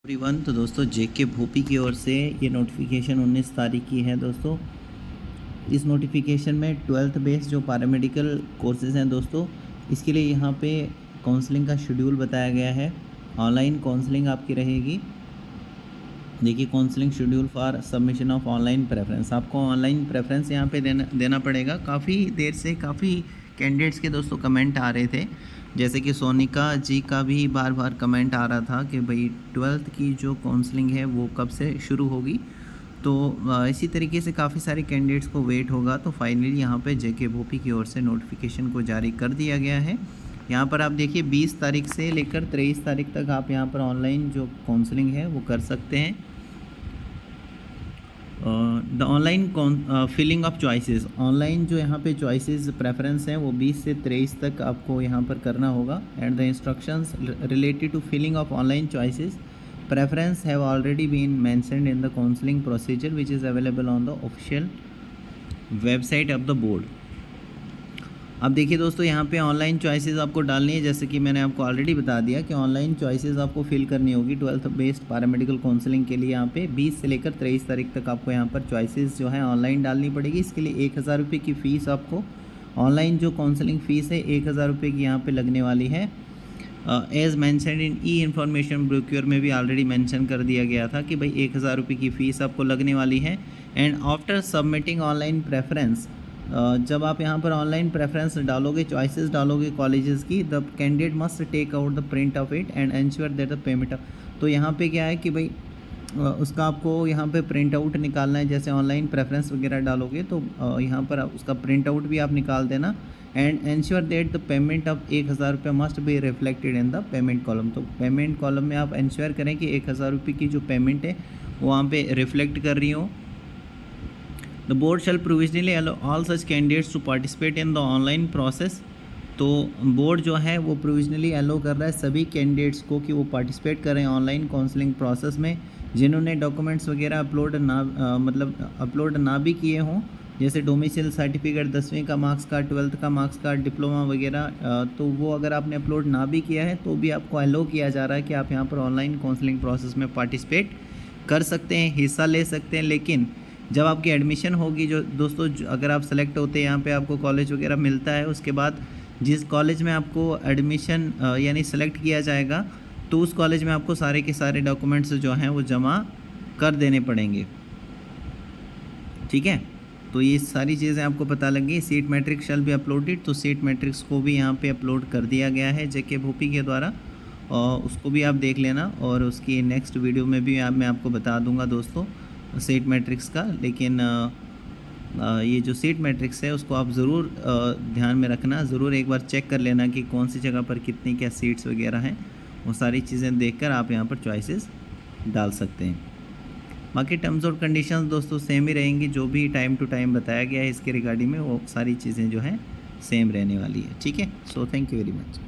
Everyone. तो दोस्तों जेके भोपी की ओर से ये नोटिफिकेशन 19 तारीख की है दोस्तों। इस नोटिफिकेशन में 12th बेस जो पैरामेडिकल कोर्सेज़ हैं दोस्तों, इसके लिए यहाँ पे काउंसलिंग का शेड्यूल बताया गया है। ऑनलाइन काउंसलिंग आपकी रहेगी। देखिए, counselling schedule for submission of online preference. आपको ऑनलाइन प्रेफरेंस यहाँ पे देना पड़ेगा। काफ़ी देर से काफ़ी कैंडिडेट्स के दोस्तों कमेंट आ रहे थे, जैसे कि सोनिका जी का भी बार बार कमेंट आ रहा था कि भाई 12th की जो काउंसलिंग है वो कब से शुरू होगी। तो इसी तरीके से काफ़ी सारे कैंडिडेट्स को वेट होगा। तो फाइनली यहाँ पे जेके भोपी की ओर से नोटिफिकेशन को जारी कर दिया गया है। यहाँ पर आप देखिए 20 तारीख से लेकर 23 तारीख तक आप यहाँ पर ऑनलाइन जो काउंसलिंग है वो कर सकते हैं। The online filling of choices, online जो यहाँ पे चॉइसेस प्रेफरेंस हैं वो 20 से 23 तक आपको यहाँ पर करना होगा। And the instructions related to filling of online choices preference have already been mentioned in the counseling procedure which is available on the official website of the board। अब देखिए दोस्तों, यहाँ पे ऑनलाइन चॉइसेस आपको डालनी है। जैसे कि मैंने आपको ऑलरेडी बता दिया कि ऑनलाइन चॉइसेस आपको फिल करनी होगी 12th बेस्ड पैरामेडिकल काउंसलिंग के लिए। यहाँ पे 20 से लेकर 23 तारीख तक आपको यहाँ पर चॉइसेस जो है ऑनलाइन डालनी पड़ेगी। इसके लिए 1000 रुपये की फ़ीस, आपको ऑनलाइन जो काउंसलिंग फ़ीस है 1000 रुपये की यहाँ पर लगने वाली है। As mention in E information ब्रोक्योर में भी ऑलरेडी मेंशन कर दिया गया था कि भाई 1000 रुपये की फ़ीस आपको लगने वाली है। And after submitting online preference, जब आप यहाँ पर ऑनलाइन प्रेफरेंस डालोगे, चॉइसेस डालोगे कॉलेजेस की, the candidate must take out the print of it and ensure that the payment. तो यहाँ पे क्या है कि भाई उसका आपको यहाँ पे प्रिंट आउट निकालना है। जैसे ऑनलाइन प्रेफरेंस वगैरह डालोगे तो यहाँ पर उसका प्रिंट आउट भी आप निकाल देना। And ensure that the payment of 1000 रुपये must be reflected in the payment column. तो पेमेंट कॉलम में आप एंश्योर करें कि 1000 रुपये की जो पेमेंट है वो वहाँ पे रिफ्लेक्ट कर रही हो। The board shall provisionally allow all such candidates to participate in the online process. तो बोर्ड जो है वो प्रोविजनली अलाउ कर रहा है सभी कैंडिडेट्स को कि वो पार्टिसिपेट करें ऑनलाइन काउंसलिंग प्रोसेस में, जिन्होंने डॉक्यूमेंट्स वगैरह अपलोड ना भी किए हों, जैसे डोमिसाइल सर्टिफिकेट, 10वीं का मार्क्स कार्ड, 12th का मार्क्स कार्ड, डिप्लोमा वगैरह। तो वो अगर आपने अपलोड ना भी किया है तो भी आपको अलाउ किया जा रहा है कि आप यहाँ पर ऑनलाइन काउंसलिंग प्रोसेस में पार्टिसिपेट कर सकते हैं, हिस्सा ले सकते हैं। लेकिन जब आपकी एडमिशन होगी, जो दोस्तों अगर आप सेलेक्ट होते हैं, यहाँ पे आपको कॉलेज वगैरह मिलता है, उसके बाद जिस कॉलेज में आपको एडमिशन यानी सेलेक्ट किया जाएगा तो उस कॉलेज में आपको सारे के सारे डॉक्यूमेंट्स जो हैं वो जमा कर देने पड़ेंगे। ठीक है, तो ये सारी चीज़ें आपको पता लग गई। Seat matrix shall be uploaded, तो सीट मैट्रिक्स को भी यहाँ पे अपलोड कर दिया गया है जेके भोपी के द्वारा, और उसको भी आप देख लेना। और उसकी नेक्स्ट वीडियो में भी मैं आपको बता दूंगा दोस्तों सीट मैट्रिक्स का। लेकिन ये जो सीट मैट्रिक्स है उसको आप ज़रूर ध्यान में रखना, ज़रूर एक बार चेक कर लेना कि कौन सी जगह पर कितनी क्या सीट्स वगैरह हैं। वो सारी चीज़ें देखकर आप यहाँ पर चॉइसेस डाल सकते हैं। बाकी टर्म्स और कंडीशंस दोस्तों सेम ही रहेंगी, जो भी टाइम टू टाइम बताया गया है इसके रिगार्डिंग में वो सारी चीज़ें जो हैं सेम रहने वाली है। ठीक है, so thank you very much.